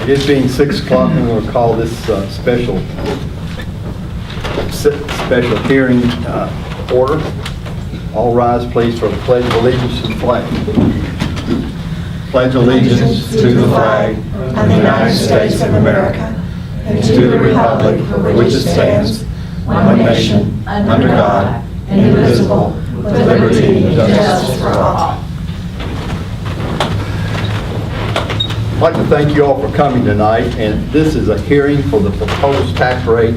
It being 6 o'clock, I'm going to call this special hearing order. All rise, please, for the Pledge of Allegiance to the flag. Pledge allegiance to the flag of the United States of America and to the republic for which it stands, one nation, under God, indivisible, with liberty and justice for all. I'd like to thank you all for coming tonight, and this is a hearing for the proposed tax rate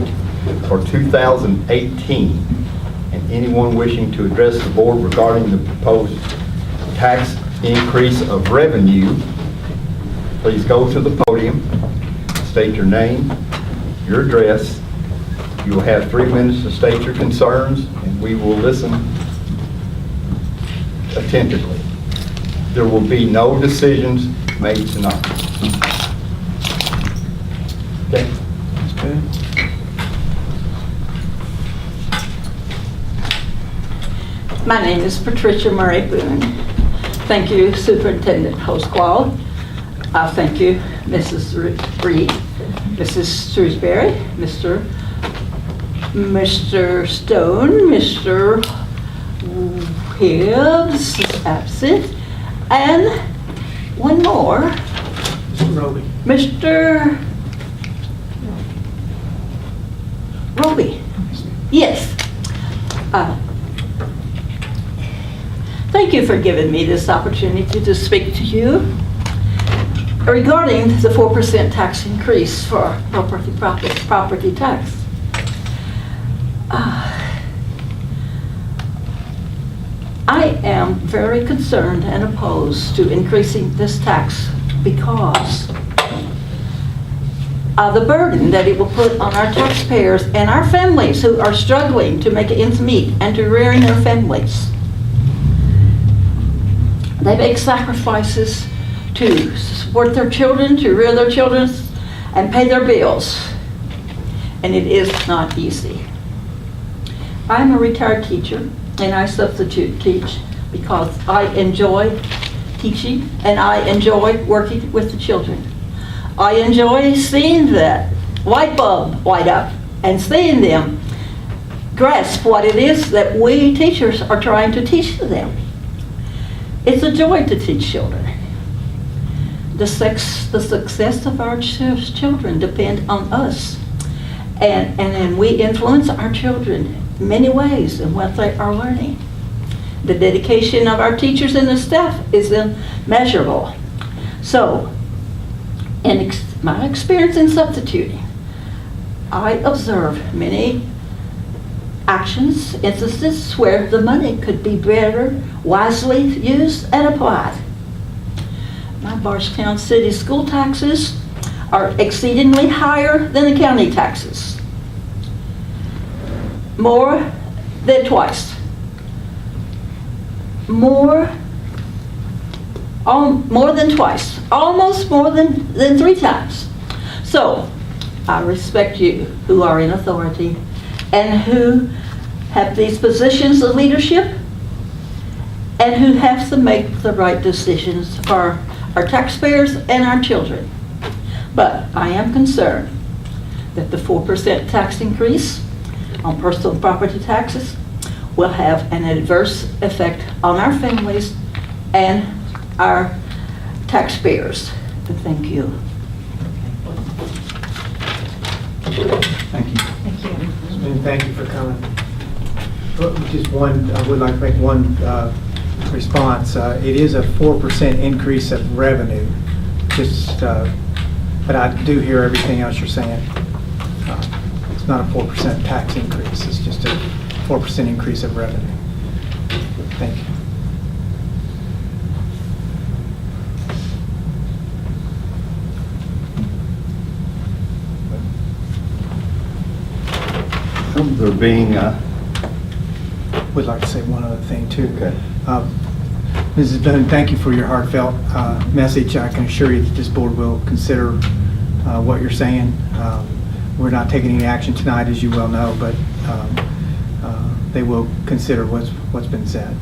for 2018. And anyone wishing to address the board regarding the proposed tax increase of revenue, please go to the podium, state your name, your address. You will have 3 minutes to state your concerns, and we will listen attentively. There will be no decisions made tonight. Okay. That's good. My name is Patricia Murray Boone. Thank you, Superintendent Hosquall. Thank you, Mrs. Reed, Mrs. Shrewsbury, Mr. Stone, Mr. Hibbs is absent, and one more, Mr. Roby. Mr. Roby. Yes. Thank you for giving me this opportunity to speak to you regarding the 4% tax increase for property tax. I am very concerned and opposed to increasing this tax because of the burden that it will put on our taxpayers and our families who are struggling to make ends meet and to rearing their families. They make sacrifices to support their children, to rear their children, and pay their bills. And it is not easy. I'm a retired teacher, and I substitute teach because I enjoy teaching and I enjoy working with the children. I enjoy seeing that light bulb light up and seeing them grasp what it is that we teachers are trying to teach them. It's a joy to teach children. The success of our children depend on us. And we influence our children in many ways in what they are learning. The dedication of our teachers and the staff is immeasurable. So, in my experience in substituting, I observe many actions, instances where the money could be better, wisely used and applied. My Bardstown City school taxes are exceedingly higher than the county taxes. More than twice. More than twice. Almost more than 3 times. So, I respect you who are in authority and who have these positions of leadership and who have to make the right decisions for our taxpayers and our children. But I am concerned that the 4% tax increase on personal property taxes will have an adverse effect on our families and our taxpayers. Thank you. Thank you. Thank you. And thank you for coming. Just one, I would like to make one response. It is a 4% increase of revenue. But I do hear everything else you're saying. It's not a 4% tax increase. It's just a 4% increase of revenue. Thank you. There being Would like to say one other thing too. Okay. Mrs. Boone, thank you for your heartfelt message. I can assure you that this board will consider what you're saying. We're not taking any action tonight, as you well know, but they will consider what's been said.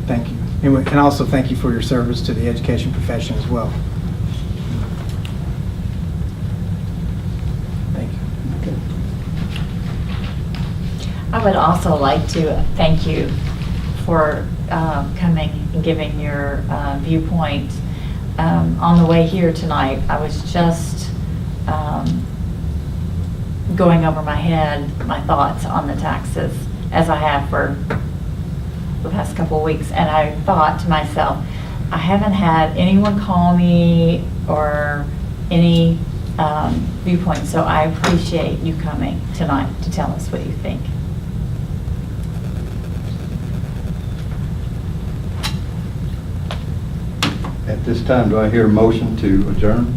Thank you. And also thank you for your service to the education profession as well. I would also like to thank you for coming and giving your viewpoint. On the way here tonight, I was just going over my head, my thoughts on the taxes, as I have for the past couple of weeks, and I thought to myself, I haven't had anyone call me or any viewpoint, so I appreciate you coming tonight to tell us what you think. At this time, do I hear a motion to adjourn?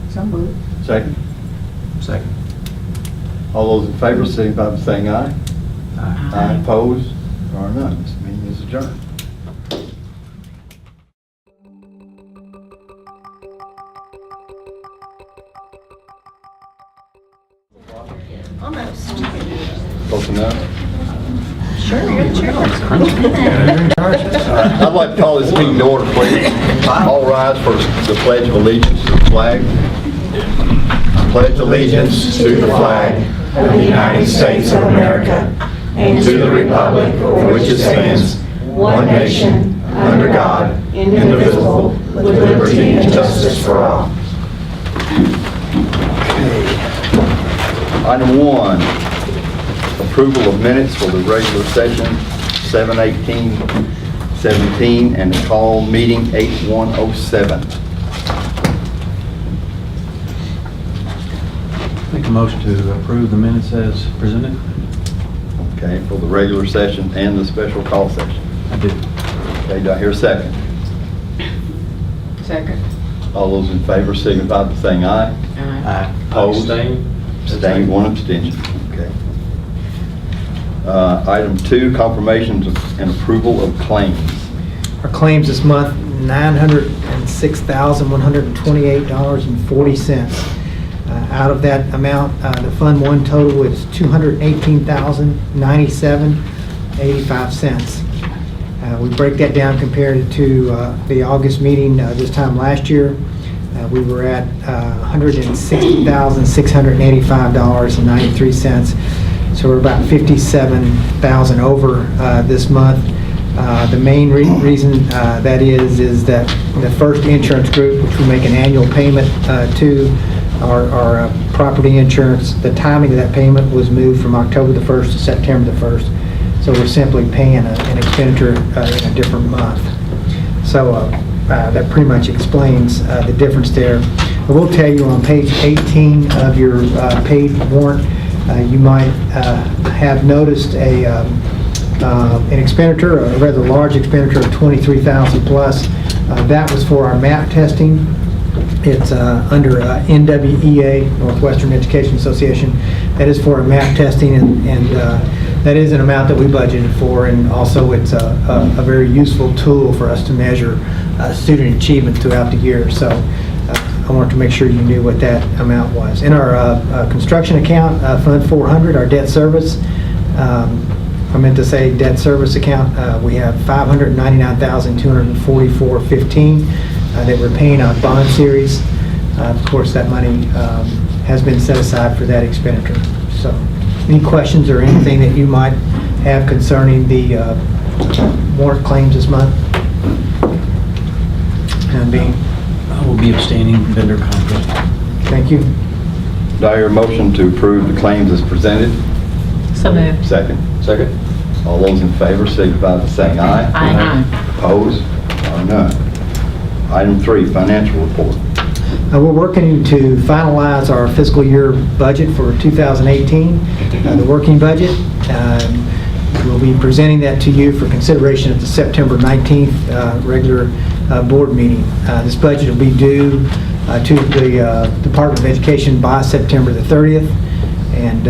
So moved. Second? Second. All those in favor, signify by saying aye. Aye. Opposed? There are none. This meeting is adjourned. Almost. Close enough? Sure, you're the chairman. I'd like to call this meeting to order, please. All rise for the Pledge of Allegiance to the flag. I pledge allegiance to the flag of the United States of America and to the republic for which it stands, one nation, under God, indivisible, with liberty and justice for all. Item 1, approval of minutes for the regular session, 7/18/17, and the call meeting 8/1/07. Make a motion to approve the minutes as presented. Okay, for the regular session and the special call session. I do. Okay, do I hear a second? Second. All those in favor signify by saying aye. Aye. Opposed? Abstain. Abstained, one abstention. Okay. Item 2, confirmations and approval of claims. Our claims this month, $906,128.40. Out of that amount, the Fund 1 total is $218,097.85 cents. We break that down compared to the August meeting this time last year. We were at $160,685.93. So we're about $57,000 over this month. The main reason that is that the first insurance group, which we make an annual payment to, our property insurance, the timing of that payment was moved from October the 1st to September the 1st. So we're simply paying an expenditure in a different month. So that pretty much explains the difference there. I will tell you on page 18 of your paid warrant, you might have noticed an expenditure, a rather large expenditure of $23,000 plus. That was for our map testing. It's under NWEA, Northwestern Education Association. That is for our map testing, and that is an amount that we budgeted for, and also it's a very useful tool for us to measure student achievement throughout the year. So I wanted to make sure you knew what that amount was. In our construction account, Fund 400, our debt service, I meant to say debt service account, we have $599,244.15 that we're paying on bond series. Of course, that money has been set aside for that expenditure. So any questions or anything that you might have concerning the warrant claims this month? And being, I will be abstaining from vendor contract. thank you. Do I hear a motion to approve the claims as presented? So moved. Second. Second. All those in favor signify by saying aye. Aye. Opposed? There are none. Item 3, financial report. We're working to finalize our fiscal year budget for 2018, the working budget. We'll be presenting that to you for consideration at the September 19th regular board meeting. This budget will be due to the Department of Education by September the 30th. And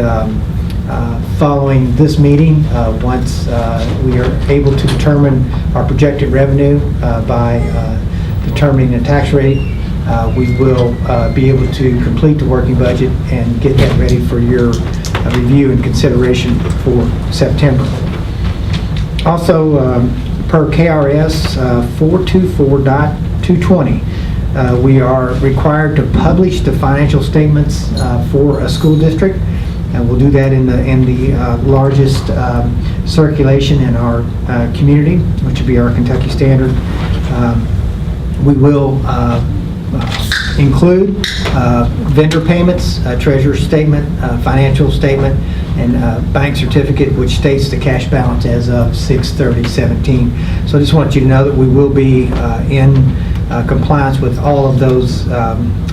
following this meeting, once we are able to determine our projected revenue by determining the tax rate, we will be able to complete the working budget and get that ready for your review and consideration for September. Also, per KRS 424.220, we are required to publish the financial statements for a school district. And we'll do that in the largest circulation in our community, which would be our Kentucky Standard. We will include vendor payments, treasurer's statement, financial statement, and bank certificate, which states the cash balance as of 6/30/17. So I just want you to know that we will be in compliance with all of those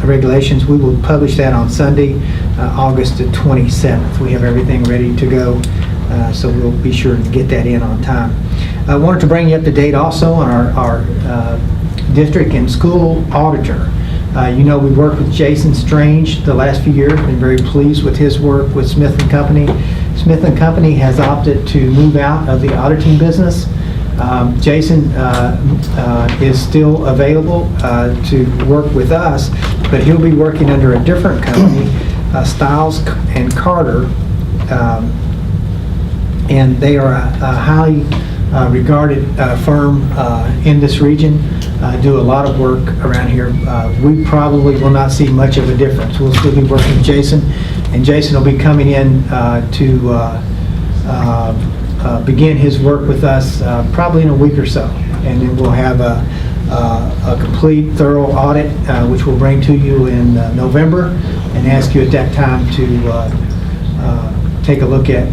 regulations. We will publish that on Sunday, August the 27th. We have everything ready to go, so we'll be sure to get that in on time. I wanted to bring you up to date also on our district and school auditor. You know, we worked with Jason Strange the last few years, been very pleased with his work with Smith & Company. Smith & Company has opted to move out of the auditing business. Jason is still available to work with us, but he'll be working under a different company, Stiles and Carter, and they are a highly regarded firm in this region, do a lot of work around here. We probably will not see much of a difference. We'll still be working with Jason, and Jason will be coming in to begin his work with us probably in a week or so, and then we'll have a complete, thorough audit, which we'll bring to you in November, and ask you at that time to take a look at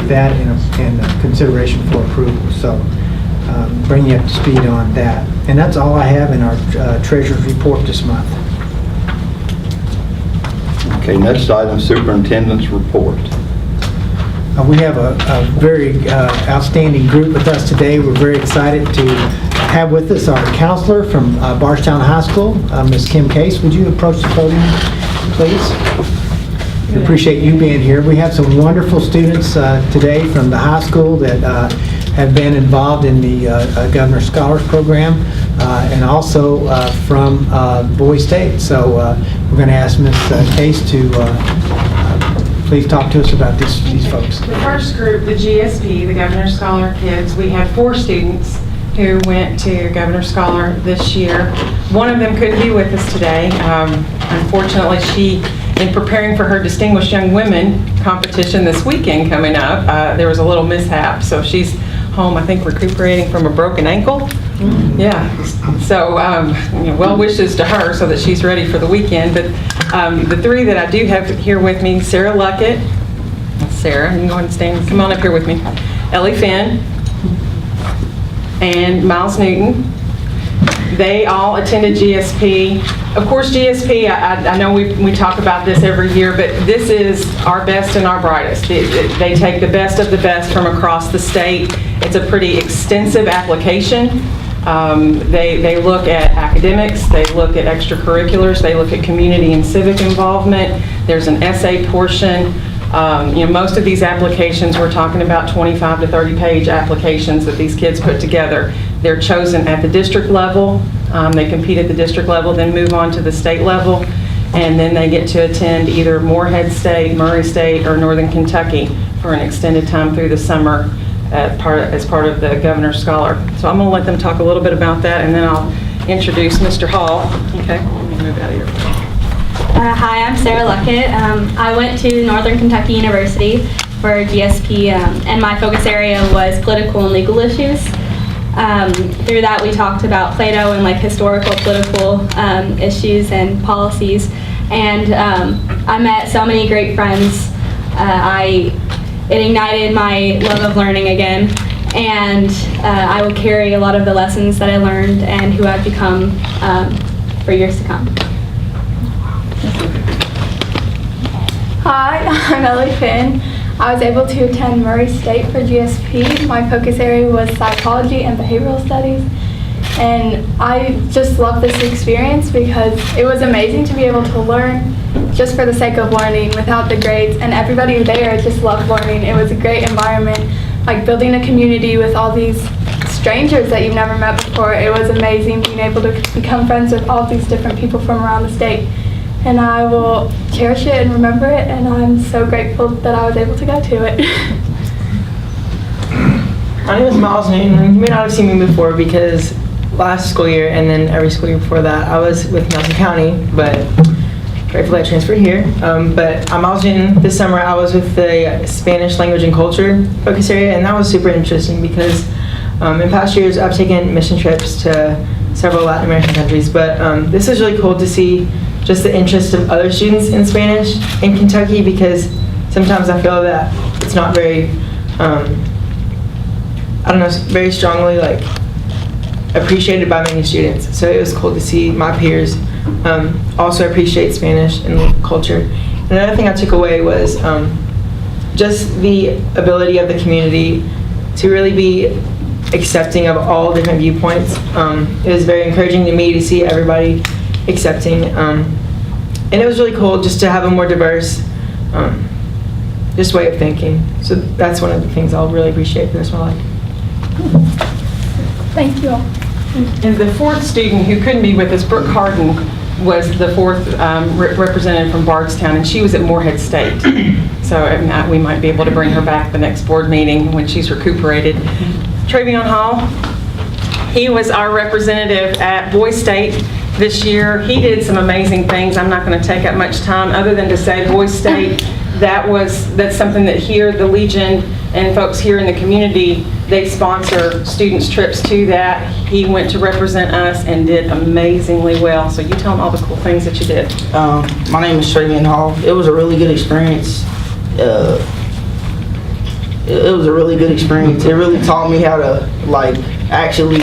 that in consideration for approval. So bring you up to speed on that. And that's all I have in our treasurer's report this month. Okay, next item, Superintendent's Report. We have a very outstanding group with us today. We're very excited to have with us our counselor from Bardstown High School, Ms. Kim Case. Would you approach the podium, please? We appreciate you being here. We have some wonderful students today from the high school that have been involved in the Governor's Scholars Program and also from Bowie State. So we're going to ask Ms. Case to please talk to us about these folks. The first group, the GSP, the Governor's Scholar Kids, we had 4 students who went to Governor's Scholar this year. One of them couldn't be with us today. Unfortunately, she, in preparing for her Distinguished Young Women competition this weekend coming up, there was a little mishap, so she's home, I think, recuperating from a broken ankle. Yeah, so well wishes to her so that she's ready for the weekend. But the 3 that I do have here with me, Sarah Luckett. Sarah, you can go ahead and stand. Come on up here with me. Ellie Finn and Miles Newton. They all attended GSP. Of course, GSP, I know we talk about this every year, but this is our best and our brightest. They take the best of the best from across the state. It's a pretty extensive application. They look at academics, they look at extracurriculars, they look at community and civic involvement. There's an essay portion. Most of these applications, we're talking about 25 to 30 page applications that these kids put together. They're chosen at the district level. They compete at the district level, then move on to the state level, and then they get to attend either Morehead State, Murray State, or Northern Kentucky for an extended time through the summer as part of the Governor's Scholar. So I'm going to let them talk a little bit about that, and then I'll introduce Mr. Hall. Okay, let me move out of here. Hi, I'm Sarah Luckett. I went to Northern Kentucky University for GSP, and my focus area was political and legal issues. Through that, we talked about Plato and like historical political issues and policies, and I met so many great friends. It ignited my love of learning again, and I will carry a lot of the lessons that I learned and who I've become for years to come. Hi, I'm Ellie Finn. I was able to attend Murray State for GSP. My focus area was psychology and behavioral studies. And I just love this experience because it was amazing to be able to learn just for the sake of learning without the grades. And everybody there just loved learning. It was a great environment, like building a community with all these strangers that you've never met before. It was amazing being able to become friends with all these different people from around the state. And I will cherish it and remember it, and I'm so grateful that I was able to go to it. My name is Miles Newton. You may not have seen me before because last school year and then every school year before that I was with Nelson County, but grateful I transferred here. But I'm also this summer I was with the Spanish language and culture focus area, and that was super interesting because in past years I've taken mission trips to several Latin American countries, but this is really cool to see just the interest of other students in Spanish in Kentucky, because sometimes I feel that it's not very, I don't know, very strongly like appreciated by many students. So it was cool to see my peers also appreciate Spanish and culture. And another thing I took away was just the ability of the community to really be accepting of all different viewpoints. It was very encouraging to me to see everybody accepting. And it was really cool just to have a more diverse just way of thinking. So that's one of the things I'll really appreciate for the rest of my life. Thank you all. And the fourth student who couldn't be with us, Brooke Harden, was the fourth representative from Bardstown, and she was at Morehead State. So we might be able to bring her back the next board meeting when she's recuperated. Travion Hall, he was our representative at Boy State this year. He did some amazing things. I'm not going to take up much time other than to say Boy State, that's something that here, the Legion and folks here in the community, they sponsor students' trips to that. He went to represent us and did amazingly well. So you tell them all the cool things that you did. My name is Travion Hall. It was a really good experience. It was a really good experience. It really taught me how to like actually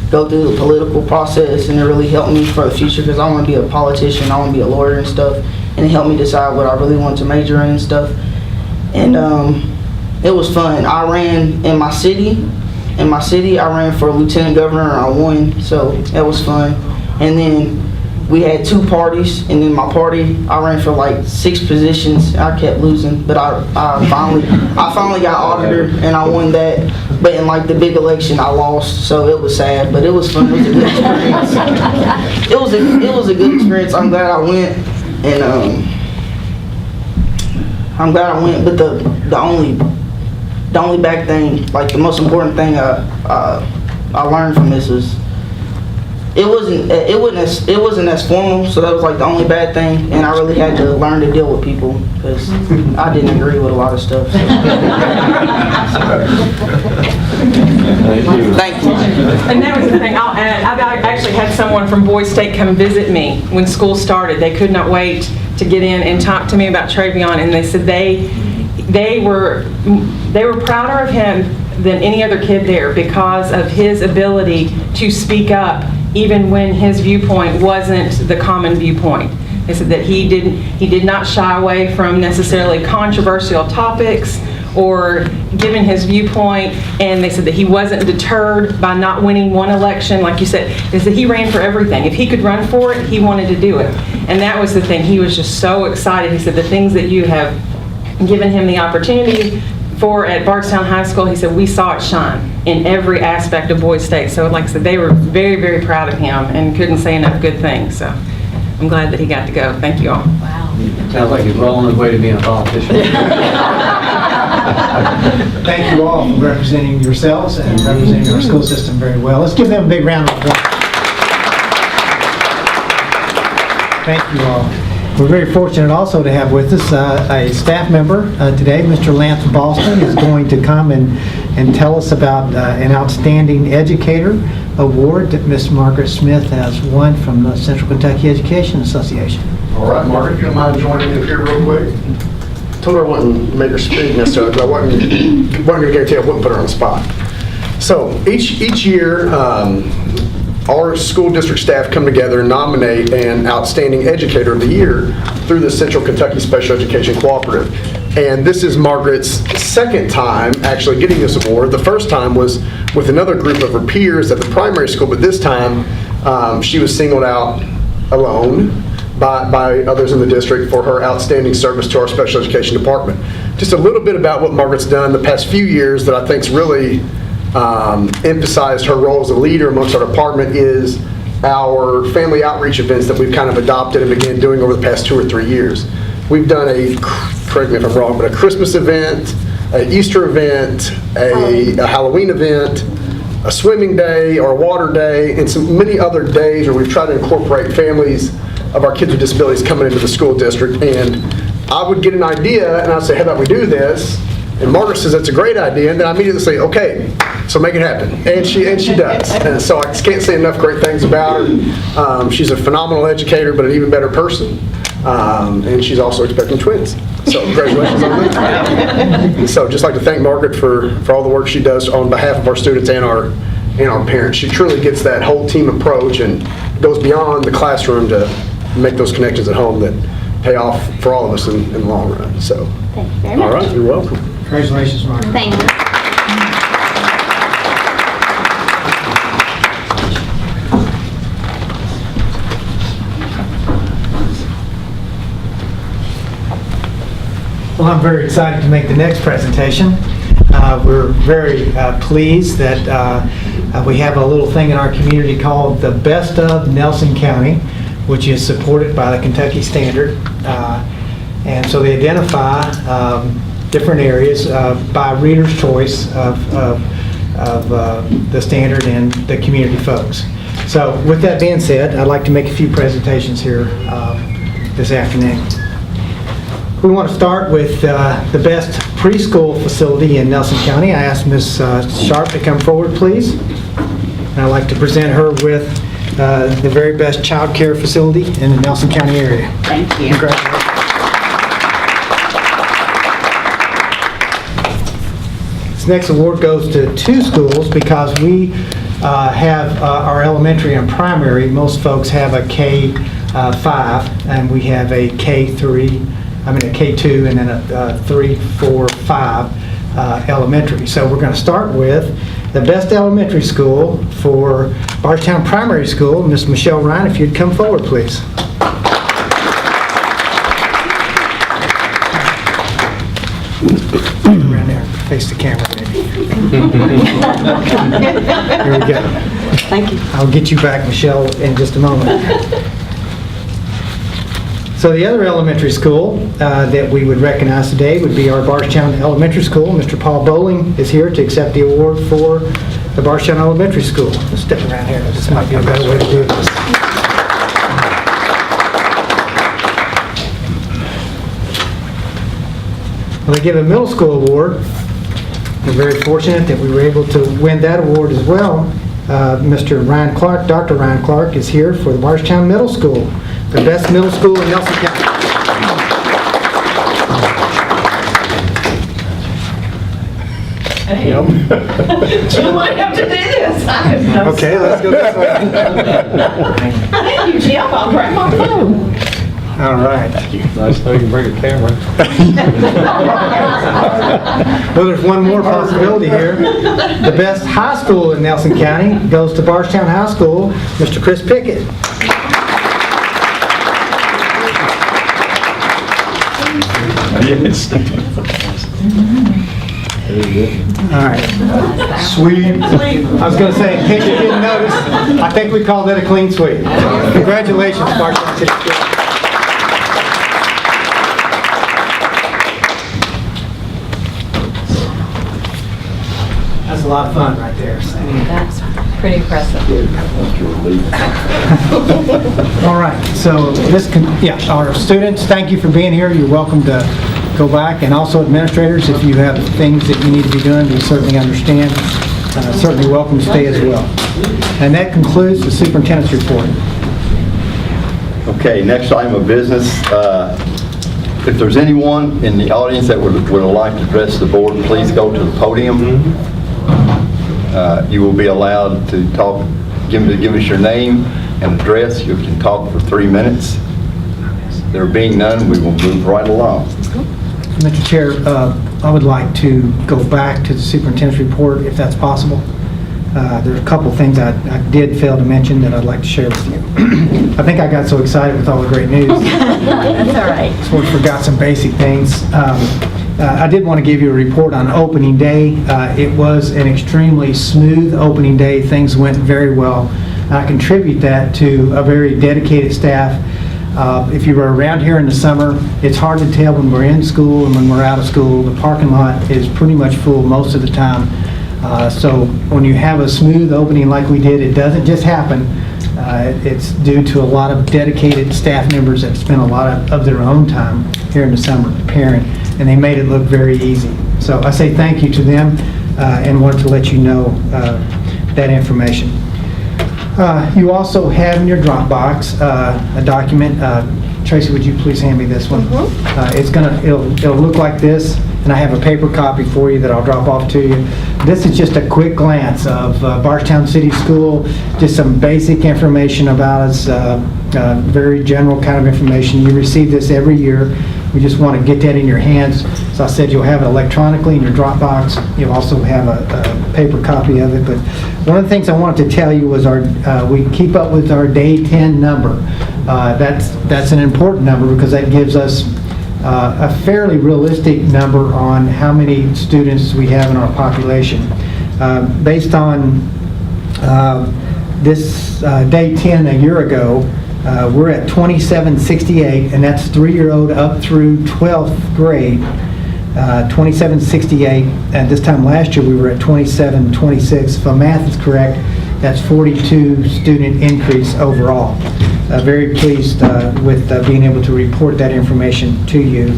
go through the political process, and it really helped me for the future because I want to be a politician, I want to be a lawyer and stuff, and it helped me decide what I really want to major in and stuff. And it was fun. I ran in my city. I ran for lieutenant governor and I won, so that was fun. And then we had 2 parties, and then my party, I ran for like 6 positions. I kept losing, but I finally got auditor and I won that. But in like the big election, I lost, so it was sad, but it was fun. It was a good experience. It was a good experience. I'm glad I went, and But the only bad thing, like the most important thing I learned from this is it wasn't as formal, so that was like the only bad thing, and I really had to learn to deal with people because I didn't agree with a lot of stuff. So. Thank you. And that was the thing, I'll add, I actually had someone from Boy State come visit me when school started. They could not wait to get in and talk to me about Travion, and they said they were prouder of him than any other kid there because of his ability to speak up even when his viewpoint wasn't the common viewpoint. They said that he did not shy away from necessarily controversial topics or giving his viewpoint, and they said that he wasn't deterred by not winning one election. Like you said, they said he ran for everything. If he could run for it, he wanted to do it. And that was the thing. He was just so excited. He said the things that you have given him the opportunity for at Bardstown High School, he said we saw it shine in every aspect of Boy State. So like I said, they were very, very proud of him and couldn't say enough good things. So I'm glad that he got to go. Thank you all. Wow. Sounds like he's well on his way to being a politician. Thank you all for representing yourselves and representing our school system very well. Let's give them a big round of applause. Thank you all. We're very fortunate also to have with us a staff member today. Mr. Lance Boston is going to come and tell us about an outstanding educator award that Miss Margaret Smith has won from the Central Kentucky Education Association. All right, Margaret, if you don't mind joining me up here real quick. Told her I wouldn't make her speak necessarily, but I wasn't going to guarantee I wouldn't put her on the spot. So each year, our school district staff come together and nominate an outstanding educator of the year through the Central Kentucky Special Education Cooperative. And this is Margaret's second time actually getting this award. The first time was with another group of her peers at the primary school, but this time she was singled out alone by others in the district for her outstanding service to our special education department. Just a little bit about what Margaret's done the past few years that I think's really emphasized her role as a leader amongst our department is our family outreach events that we've kind of adopted and began doing over the past 2 or 3 years. We've done correct me if I'm wrong, but a Christmas event, an Easter event, a Halloween event, a swimming day or a water day and many other days where we've tried to incorporate families of our kids with disabilities coming into the school district. And I would get an idea and I'd say, how about we do this? And Margaret says, that's a great idea. And then I immediately say, okay, so make it happen. And she does. And so I just can't say enough great things about her. She's a phenomenal educator, but an even better person. And she's also expecting twins. So congratulations on that. So just like to thank Margaret for all the work she does on behalf of our students and our parents. She truly gets that whole team approach and goes beyond the classroom to make those connections at home that pay off for all of us in the long run. So, Thank you very much. all right, you're welcome. Congratulations, Margaret. Thank you. Well, I'm very excited to make the next presentation. We're very pleased that we have a little thing in our community called the Best of Nelson County, which is supported by the Kentucky Standard. And so they identify different areas by reader's choice of the Standard and the community folks. So with that being said, I'd like to make a few presentations here this afternoon. We want to start with the best preschool facility in Nelson County. I asked Ms. Sharp to come forward, please. And I'd like to present her with the very best child care facility in the Nelson County area. Thank you. Congratulations. This next award goes to 2 schools because we have our elementary and primary. Most folks have a K-5 and we have a a K2 and then a 3, 4, 5 elementary. So we're going to start with the best elementary school for Bardstown Primary School. Miss Michelle Ryan, if you'd come forward, please. Around there, face the camera, baby. Here we go. Thank you. I'll get you back, Michelle, in just a moment. So the other elementary school that we would recognize today would be our Bardstown Elementary School. Mr. Paul Bowling is here to accept the award for the Bardstown Elementary School. Let's step around here. This might be a better way to do this. Well, they give a middle school award. We're very fortunate that we were able to win that award as well. Mr. Ryan Clark, Dr. Ryan Clark is here for the Bardstown Middle School, the best middle school in Nelson County. Hey. You might have to do this. Okay, let's go this way. Thank you, Jim. I'll grab my phone. All right. Nice to know you can bring a camera. Well, there's one more possibility here. The best high school in Nelson County goes to Bardstown High School, Mr. Chris Pickett. Yes. All right. Sweet. I was going to say, in case you didn't notice, I think we call that a clean sweep. Congratulations, Bardstown City Schools. That's a lot of fun right there. That's pretty impressive. All right, so our students, thank you for being here. You're welcome to go back, and also administrators, if you have things that you need to be doing, we certainly understand. Certainly welcome to stay as well. And that concludes the superintendent's report. Okay, next item of business. If there's anyone in the audience that would like to address the board, please go to the podium. You will be allowed to talk, give us your name and address. You can talk for 3 minutes. There being none, we will move right along. Mr. Chair, I would like to go back to the superintendent's report, if that's possible. There are a couple things I did fail to mention that I'd like to share with you. I think I got so excited with all the great news. That's all right. Sort of forgot some basic things. I did want to give you a report on opening day. It was an extremely smooth opening day. Things went very well. I contribute that to a very dedicated staff. If you were around here in the summer, it's hard to tell when we're in school and when we're out of school. The parking lot is pretty much full most of the time. So when you have a smooth opening like we did, it doesn't just happen. It's due to a lot of dedicated staff members that spend a lot of their own time here in the summer preparing, and they made it look very easy. So I say thank you to them and wanted to let you know that information. You also have in your Dropbox a document. Tracy, would you please hand me this one? It'll look like this, and I have a paper copy for you that I'll drop off to you. This is just a quick glance of Bardstown City School, just some basic information about us, very general kind of information. You receive this every year. We just want to get that in your hands. So I said you'll have it electronically in your Dropbox. You'll also have a paper copy of it. But one of the things I wanted to tell you was we keep up with our day 10 number. That's an important number because that gives us a fairly realistic number on how many students we have in our population. Based on this day 10 a year ago, we're at 2768, and that's 3-year-old up through 12th grade. 2768, and this time last year we were at 2726. If my math is correct, that's 42 student increase overall. Very pleased with being able to report that information to you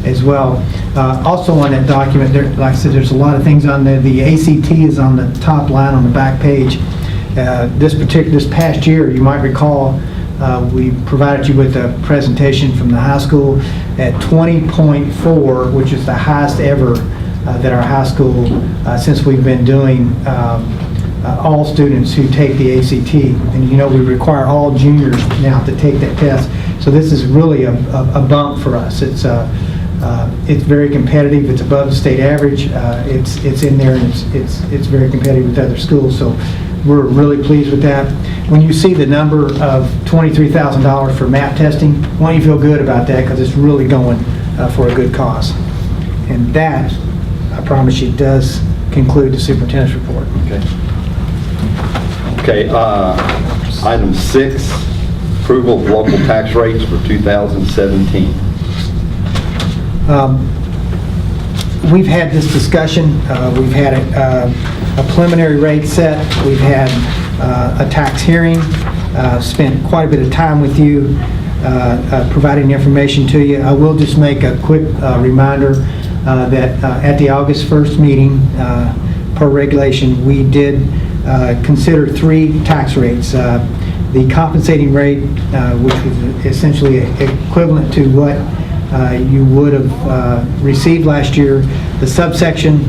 as well. Also on that document, like I said, there's a lot of things on there. The ACT is on the top line on the back page. This past year, you might recall, we provided you with a presentation from the high school at 20.4, which is the highest ever that our high school, since we've been doing all students who take the ACT. And you know we require all juniors now to take that test. So this is really a bump for us. It's very competitive. It's above the state average. It's in there, and it's very competitive with other schools. So we're really pleased with that. When you see the number of $23,000 for MAP testing, why don't you feel good about that, because it's really going for a good cause. And that, I promise you, does conclude the superintendent's report. Okay, item 6, approval of local tax rates for 2017. We've had this discussion. We've had a preliminary rate set. We've had a tax hearing. Spent quite a bit of time with you providing information to you. I will just make a quick reminder that at the August 1st meeting, per regulation, we did consider 3 tax rates. The compensating rate, which was essentially equivalent to what you would have received last year, the subsection,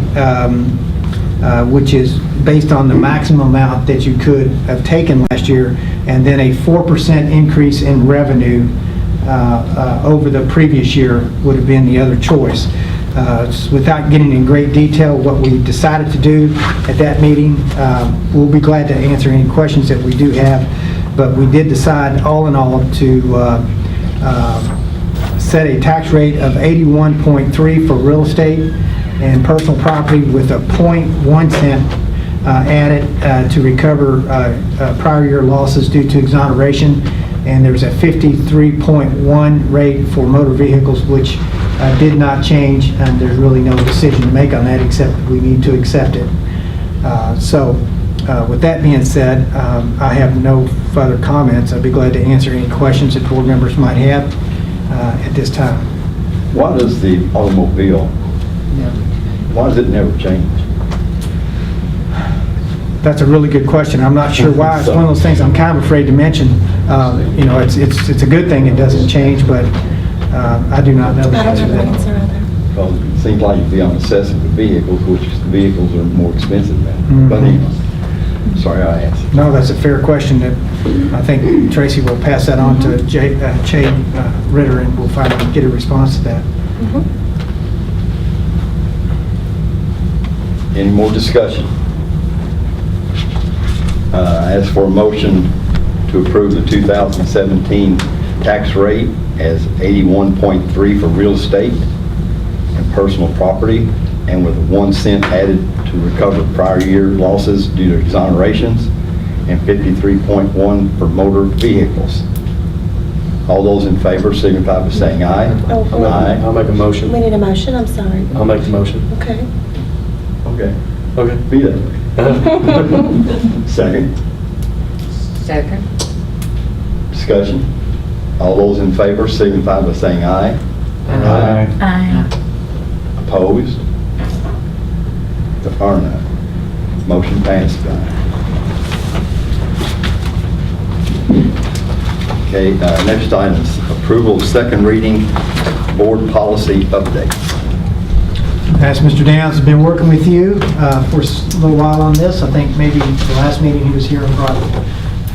which is based on the maximum amount that you could have taken last year, and then a 4% increase in revenue over the previous year would have been the other choice. Without getting in great detail what we decided to do at that meeting, we'll be glad to answer any questions that we do have, but we did decide all in all to set a tax rate of 81.3 for real estate and personal property, with a 0.1 cent added to recover prior year losses due to exoneration. And there's a 53.1 rate for motor vehicles, which did not change, and there's really no decision to make on that except we need to accept it. With that being said, I have no further comments. I'd be glad to answer any questions that board members might have at this time. Why does the automobile, why does it never change? That's a really good question. I'm not sure why. It's one of those things I'm kind of afraid to mention. You know, it's a good thing it doesn't change, but I do not know the answer to that. Well, it seems like you'd be on assessing the vehicles, which the vehicles are more expensive than. But anyway, sorry I asked. No, that's a fair question that I think Tracy will pass that on to Che Ritter, and we'll finally get a response to that. Any more discussion? Ask for a motion to approve the 2017 tax rate as 81.3 for real estate and personal property, and with 1 cent added to recover prior year losses due to exonerations, and 53.1 for motor vehicles. All those in favor signify by saying aye. Oh, Aye. I'll make a motion. We need a motion, I'm sorry. I'll make the motion. Okay. Okay. Okay. Be that way. Second. Second. Discussion. All those in favor signify by saying aye. Aye. Opposed? There are none. Motion passed. Okay, next item is approval of second reading board policy update. As Mr. Downs has been working with you for a little while on this, I think maybe the last meeting he was here and brought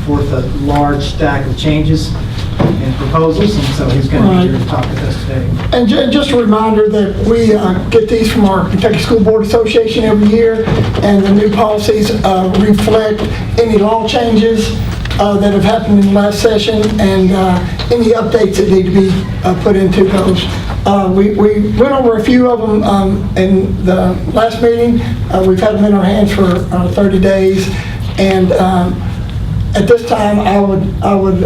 forth a large stack of changes and proposals, and so he's going to be here to talk with us today. And just a reminder that we get these from our Kentucky School Board Association every year, and the new policies reflect any law changes that have happened in the last session and any updates that need to be put into those. We went over a few of them in the last meeting. We've had them in our hands for 30 days, and at this time, I would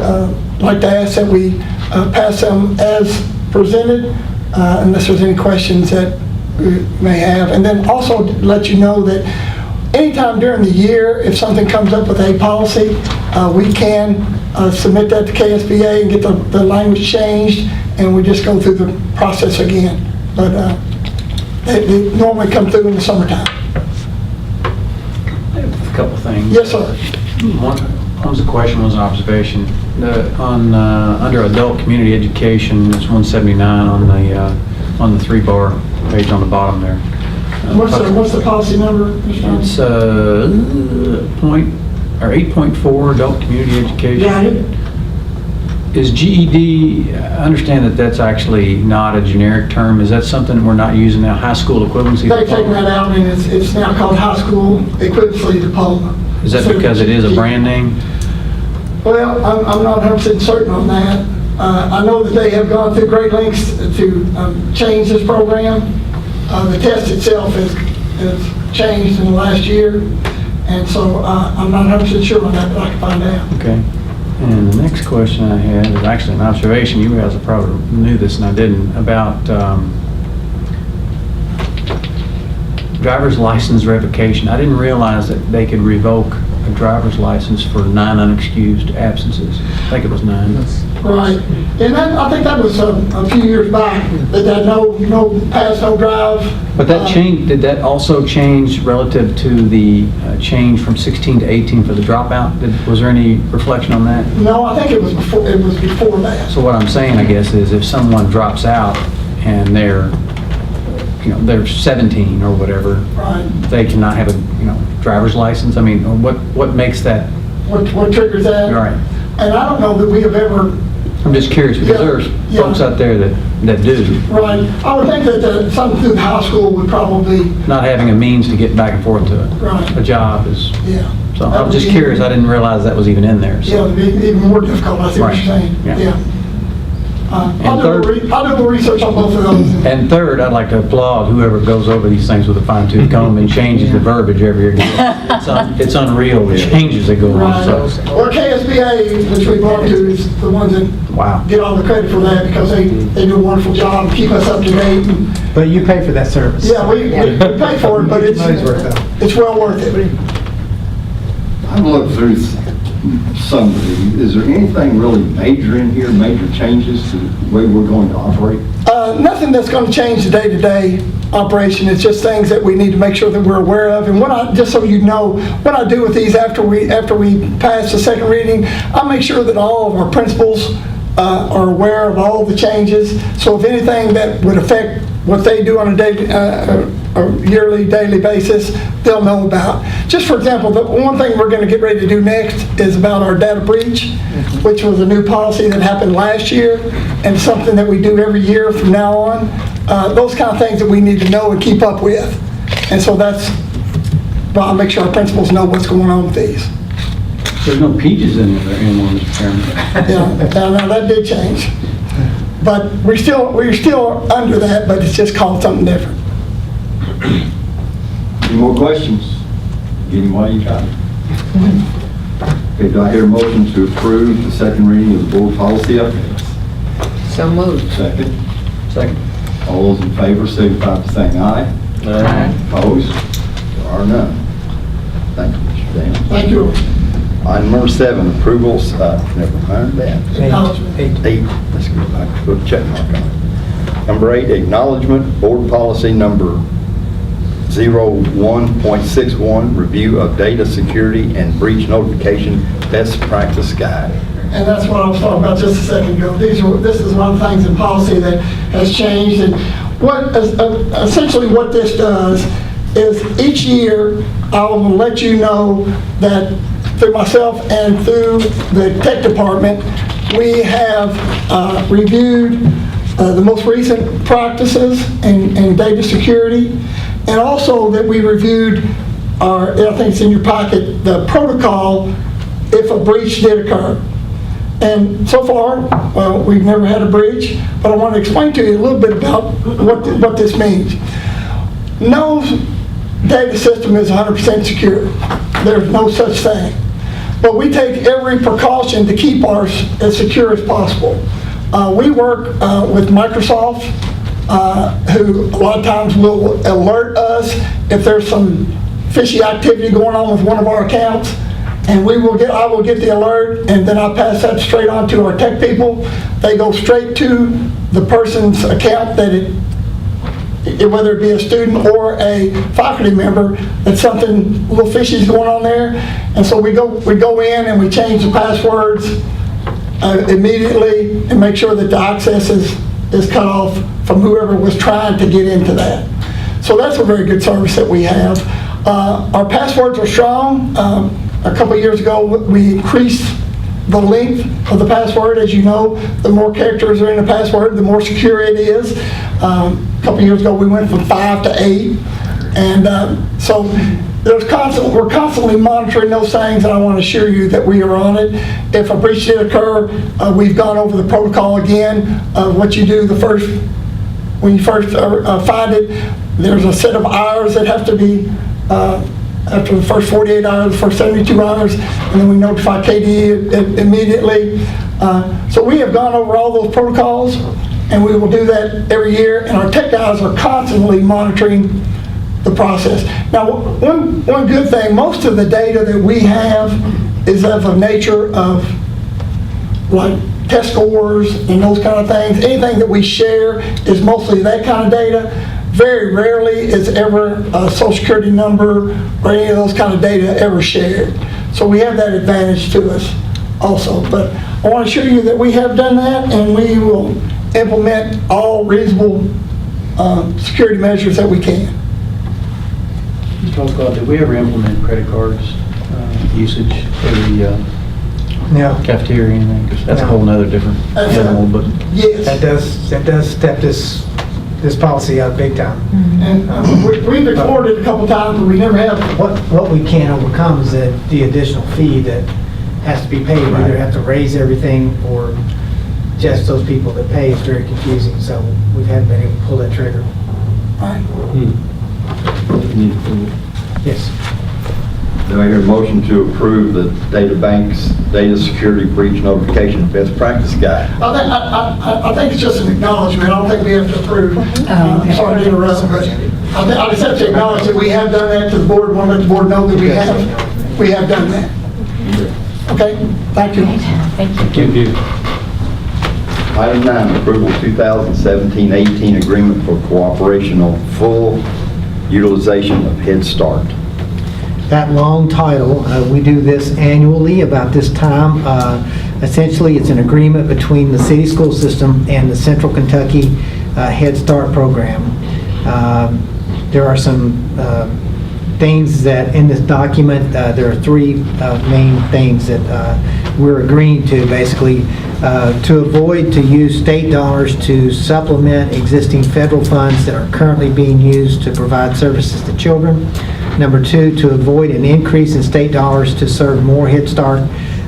like to ask that we pass them as presented, unless there's any questions that we may have. And then also let you know that anytime during the year, if something comes up with a policy, we can submit that to KSBA and get the language changed, and we just go through the process again. But they normally come through in the summertime. I have a couple things. Yes, sir. One was a question, one was an observation. Under adult community education, it's 179 on the 3-bar page on the bottom there. What's the policy number, Mr. Jones? It's 8.4 adult community education. Yeah. Is GED, I understand that that's actually not a generic term. Is that something we're not using now, high school equivalency? They've taken that out, and it's now called high school equivalency diploma. Is that because it is a brand name? Well, I'm not 100% certain on that. I know that they have gone through great lengths to change this program. The test itself has changed in the last year, and so I'm not 100% sure on that, but I can find out. Okay. And the next question I had is actually an observation. You guys probably knew this and I didn't, about driver's license revocation. I didn't realize that they could revoke a driver's license for 9 unexcused absences. I think it was 9. Right. And I think that was a few years back, that no pass, no drive. But that change, did that also change relative to the change from 16 to 18 for the dropout? Was there any reflection on that? No, I think it was before that. So what I'm saying, I guess, is if someone drops out and they're 17 or whatever, Right. they cannot have a driver's license. I mean, what makes that? What triggers that? Right. And I don't know that we have ever. I'm just curious because there's folks out there that do. Right. I would think that something through high school would probably. Not having a means to get back and forth to Right. a job is. Yeah. So I'm just curious. I didn't realize that was even in there. So. Yeah, it'd be even more difficult. I see what Right. you're saying. Yeah. I'll do a little research on both of those. And third, I'd like to applaud whoever goes over these things with a fine-tooth comb and changes the verbiage every year. It's unreal, the changes that go on. Right. So. Or KSBA, which we belong to, is the ones that Wow. get all the credit for that because they do a wonderful job, keep us up to date. And, But you pay for that service. yeah, we pay for it, but Money's worth it. it's well worth it. I've looked through some of these. Is there anything really major in here, major changes to the way we're going to operate? Nothing that's going to change the day-to-day operation. It's just things that we need to make sure that we're aware of. And just so you know, what I do with these after we pass the second reading, I make sure that all of our principals are aware of all the changes. So if anything that would affect what they do on a yearly, daily basis, they'll know about. Just for example, the one thing we're going to get ready to do next is about our data breach, which was a new policy that happened last year and something that we do every year from now on. Those kind of things that we need to know and keep up with. And so that's why I make sure our principals know what's going on with these. There's no peaches in there anymore, Mr. Chairman. Yeah, now that did change. But we're still under that, but it's just called something different. Any more questions? Get him while you got it. Okay, do I hear a motion to approve the second reading of the board policy updates? So moved. Second. Second. All those in favor signify by saying aye. Aye. Opposed? There are none. Thank you, Mr. Daniels. Thank you. Item number 7, approvals, never mind that. Acknowledgement. 8, let's go back, put a check mark on it. Number 8, acknowledgement, board policy number 01.61, review of data security and breach notification best practice guide. And that's what I was talking about just a second ago. This is one of the things in policy that has changed. And essentially what this does is each year I will let you know that through myself and through the tech department, we have reviewed the most recent practices in data security, and also that we reviewed I think it's in your packet, the protocol if a breach did occur. And so far, well, we've never had a breach, but I want to explain to you a little bit about what this means. No data system is 100% secure. There's no such thing. But we take every precaution to keep ours as secure as possible. We work with Microsoft, who a lot of times will alert us if there's some fishy activity going on with one of our accounts. And I will get the alert, and then I pass that straight on to our tech people. They go straight to the person's account whether it be a student or a faculty member, that something a little fishy is going on there. And so we go in and we change the passwords immediately and make sure that the access is cut off from whoever was trying to get into that. So that's a very good service that we have. Our passwords are strong. A couple of years ago, we increased the length of the password. As you know, the more characters are in the password, the more secure it is. A couple of years ago, we went from 5 to 8. And so we're constantly monitoring those things, and I want to assure you that we are on it. If a breach did occur, we've gone over the protocol again. What you do when you first find it, there's a set of hours that have to be after the first 48 hours, the first 72 hours, and then we notify KDE immediately. So we have gone over all those protocols, and we will do that every year, and our tech guys are constantly monitoring the process. Now, one good thing, most of the data that we have is of a nature of like test scores and those kind of things. Anything that we share is mostly that kind of data. Very rarely is ever a social security number or any of those kind of data ever shared. So we have that advantage to us also. But I want to assure you that we have done that, and we will implement all reasonable security measures that we can. Mr. Holcott, did we ever implement credit cards usage for the cafeteria or anything? 'Cause that's a whole nother different animal, but Yes. That does step this policy up big time. And we've explored it a couple times, but we never have. What we can't overcome is the additional fee that has to be paid. We either have to raise everything, or just those people that pay is very confusing. So we haven't been able to pull that trigger. Yes. Do I hear a motion to approve the data bank's data security breach notification best practice guide? I think it's just an acknowledgement. I don't think we have to approve. I'm sorry to interrupt, but I just have to acknowledge that we have done that to the board. Want to let the board know that we have done that. Okay, thank you. Thank you. Item 9, approval 2017-18 agreement for cooperation on full utilization of Head Start. That long title, we do this annually about this time. Essentially, it's an agreement between the city school system and the Central Kentucky Head Start program. There are some things that in this document, there are 3 main things that we're agreeing to, basically, to avoid to use state dollars to supplement existing federal funds that are currently being used to provide services to children. Number 2, to avoid an increase in state dollars to serve more Head Start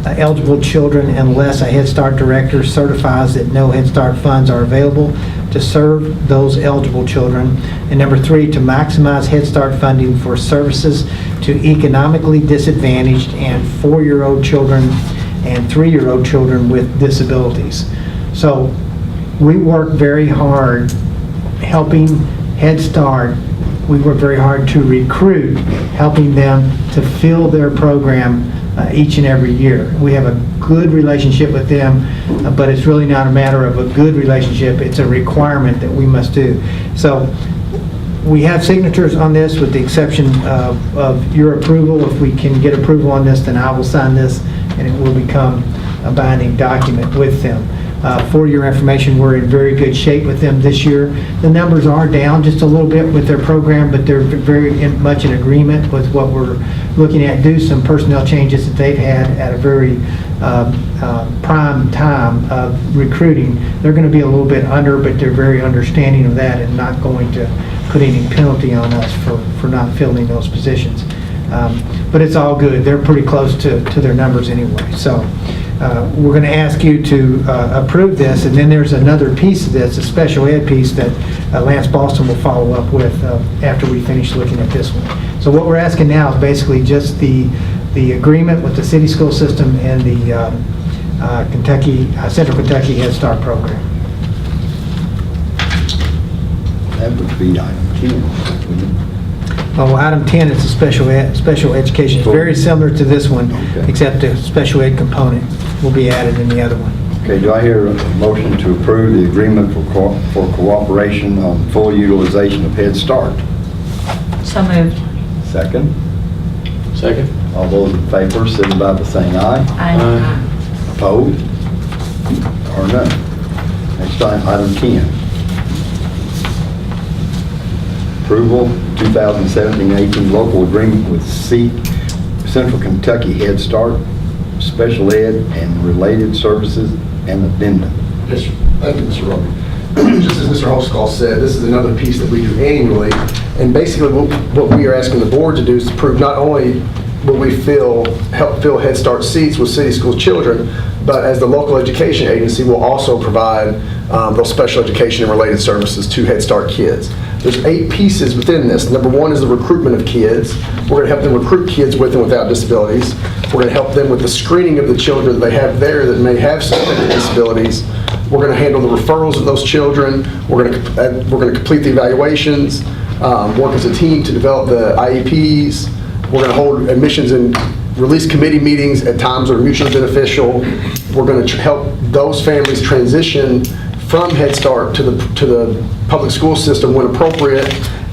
eligible children unless a Head Start director certifies that no Head Start funds are available to serve those eligible children. And number 3, to maximize Head Start funding for services to economically disadvantaged and 4-year-old children and 3-year-old children with disabilities. So we work very hard helping Head Start we work very hard to recruit, helping them to fill their program each and every year. We have a good relationship with them, but it's really not a matter of a good relationship, it's a requirement that we must do. So we have signatures on this with the exception of your approval. If we can get approval on this, then I will sign this and it will become a binding document with them. For your information, we're in very good shape with them this year. The numbers are down just a little bit with their program, but they're very much in agreement with what we're looking at. Do some personnel changes that they've had at a very prime time of recruiting. They're going to be a little bit under, but they're very understanding of that and not going to put any penalty on us for not filling those positions. But it's all good. They're pretty close to their numbers anyway. So we're going to ask you to approve this, and then there's another piece of this, a special ed piece that Lance Boston will follow up with after we finish looking at this one. So what we're asking now is basically just the agreement with the city school system and the Central Kentucky Head Start program. That would be item 10. wouldn't it? Well, item 10 is a special education. It's very similar to this one, Okay. except the special ed component will be added in the other one. Okay, do I hear a motion to approve the agreement for cooperation on full utilization of Head Start? So moved. Second. Second. All those in favor, signify by saying aye. Aye. Opposed? Or none? Next item 10. Approval 2017-18 local agreement with Central Kentucky Head Start, Special Ed, and related services and addendum. Yes, sir. Thank you, Mr. Roby. Just as Mr. Holsclaw said, this is another piece that we do annually, and basically what we are asking the board to do is to prove not only will we help fill Head Start seats with city school children, but as the local education agency will also provide those special education and related services to Head Start kids. There's 8 pieces within this. Number 1 is the recruitment of kids. We're going to help them recruit kids with and without disabilities. We're going to help them with the screening of the children that they have there that may have suspected disabilities. We're going to handle the referrals of those children. We're going to complete the evaluations, work as a team to develop the IEPs. We're going to hold admissions and release committee meetings at times that are mutually beneficial. We're going to help those families transition from Head Start to the public school system when appropriate,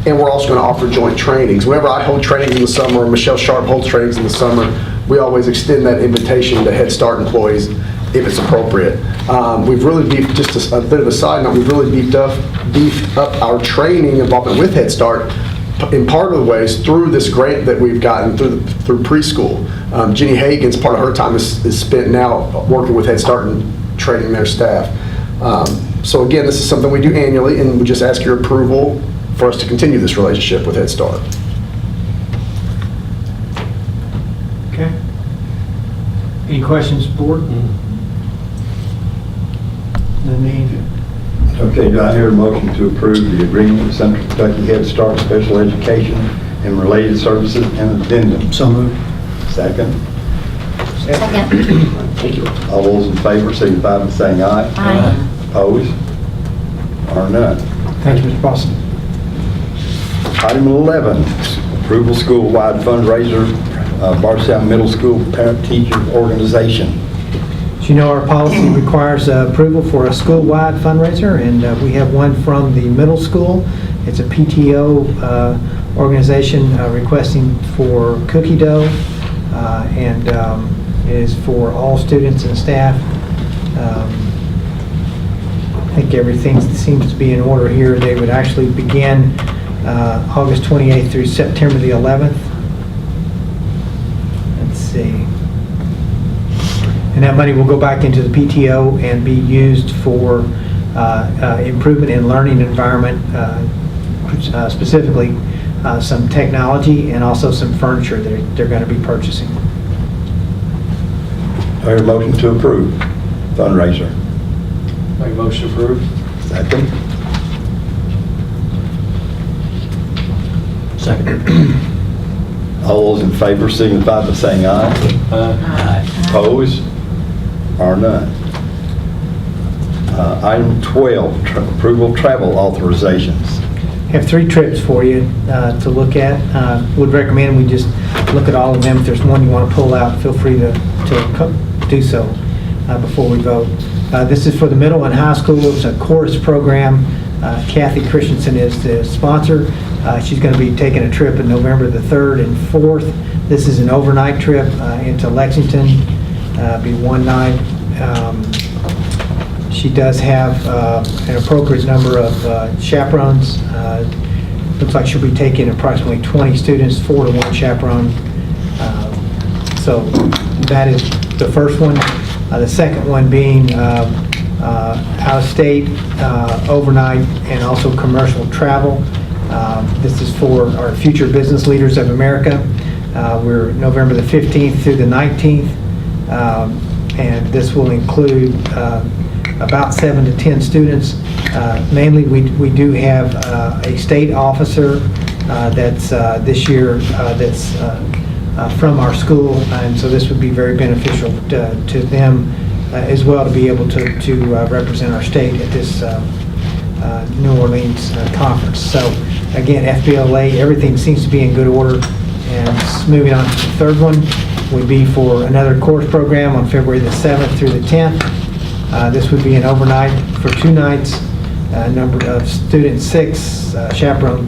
and we're also going to offer joint trainings. Whenever I hold trainings in the summer, or Michelle Sharp holds trainings in the summer, we always extend that invitation to Head Start employees if it's appropriate. We've really beefed, just a bit of a side note, we've really beefed up our training involvement with Head Start in part of the ways through this grant that we've gotten through preschool. Jenny Hagan's part of her time is spent now working with Head Start and training their staff. So again, this is something we do annually, and we just ask your approval for us to continue this relationship with Head Start. Okay. Any questions, board? Okay, do I hear a motion to approve the agreement with Central Kentucky Head Start, Special Education, and related services and addendum? So moved. Second. Second. Thank you. All those in favor, signify by saying aye. Aye. Opposed? Or none? Thank you, Mr. Boston. Item 11, approval school-wide fundraiser, Bardstown Middle School Parent-Teacher Organization. As you know, our policy requires approval for a school-wide fundraiser, and we have one from the middle school. It's a PTO organization requesting for cookie dough, and it is for all students and staff. I think everything seems to be in order here. They would actually begin August 28th through September the 11th. Let's see. And that money will go back into the PTO and be used for improvement in learning environment, specifically some technology and also some furniture that they're going to be purchasing. I hear a motion to approve fundraiser. Make a motion to approve. Second. Second. All those in favor signify by saying aye. Aye. Opposed? Or none? Item 12, approval of travel authorizations. have 3 trips for you to look at. Would recommend we just look at all of them. If there's one you want to pull out, feel free to do so before we vote. This is for the middle and high school. It's a chorus program. Kathy Christensen is the sponsor. She's going to be taking a trip in November the 3rd and 4th. This is an overnight trip into Lexington. Be one night. She does have an appropriate number of chaperones. Looks like she'll be taking approximately 20 students, 4 to 1 chaperone. So that is the first one. The second one being out-of-state, overnight, and also commercial travel. This is for our Future Business Leaders of America. We're November the 15th through the 19th, and this will include about 7 to 10 students. Mainly, we do have a state officer that's this year that's from our school, and so this would be very beneficial to them as well to be able to represent our state at this New Orleans conference. So again, FBLA, everything seems to be in good order. And moving on to the third one would be for another course program on February the 7th through the 10th. This would be an overnight for 2 nights. Number of students 6, chaperone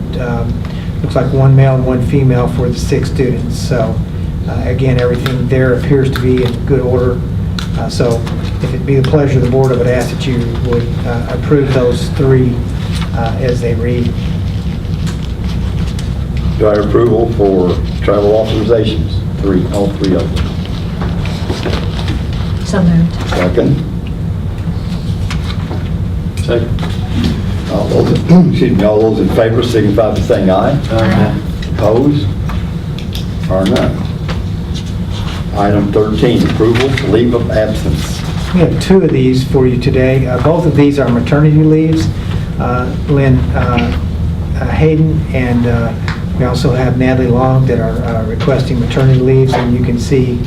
looks like 1 male and 1 female for the 6 students. So again, everything there appears to be in good order. So if it be the pleasure of the board, I would ask that you would approve those 3 as they read. Do I have approval for travel authorizations? All three of them. So moved. Second. Second. All those in favor signify by saying aye. Aye. Opposed? Or none? Item 13, approval for leave of absence. We have 2 of these for you today. Both of these are maternity leaves. Lynn Hayden and we also have Natalie Long that are requesting maternity leaves, and you can see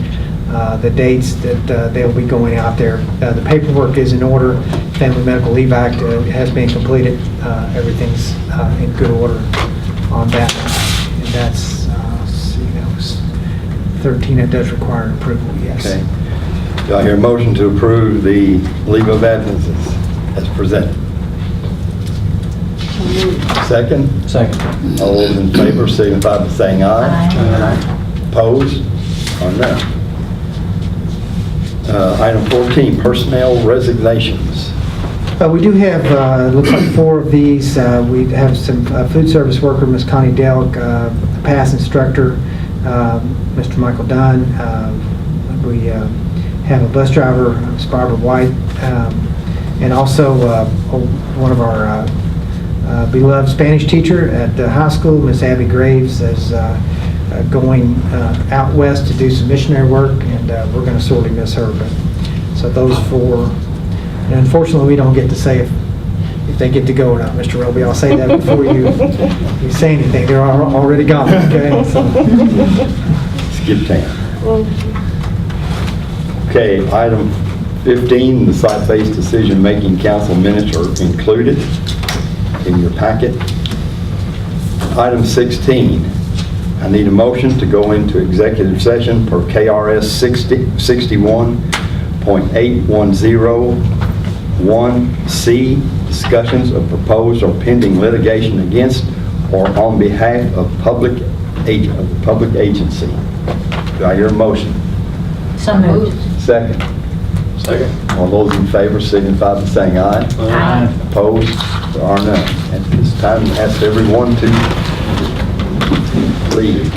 the dates that they'll be going out there. The paperwork is in order. Family Medical Leave Act has been completed. Everything's in good order on that. And that's, let's see, that was 13. That does require an approval, yes. Okay. Do I hear a motion to approve the leave of absences as presented? Second? Second. All those in favor signify by saying aye. Aye. Opposed? Or no? Item 14, personnel resignations. We do have, looks like 4 of these. We have some food service worker, Ms. Connie Delk, PASS instructor, Mr. Michael Dunn. We have a bus driver, Ms. Barbara White, and also one of our beloved Spanish teacher at the high school, Miss Abby Graves, is going out west to do some missionary work, and we're going to sorely miss her. But so those 4, and unfortunately we don't get to say if they get to go or not, Mr. Roby. I'll say that before you say anything. They're already gone. Okay. So. Skip town. Okay, item 15, the site-based decision-making council minutes are included in your packet. Item 16, I need a motion to go into executive session per KRS 61.8101C, discussions of proposed or pending litigation against or on behalf of public agency. Do I hear a motion? So moved. Second. Second. All those in favor signify by saying aye. Aye. Opposed? There are none. At this time, I ask everyone to leave.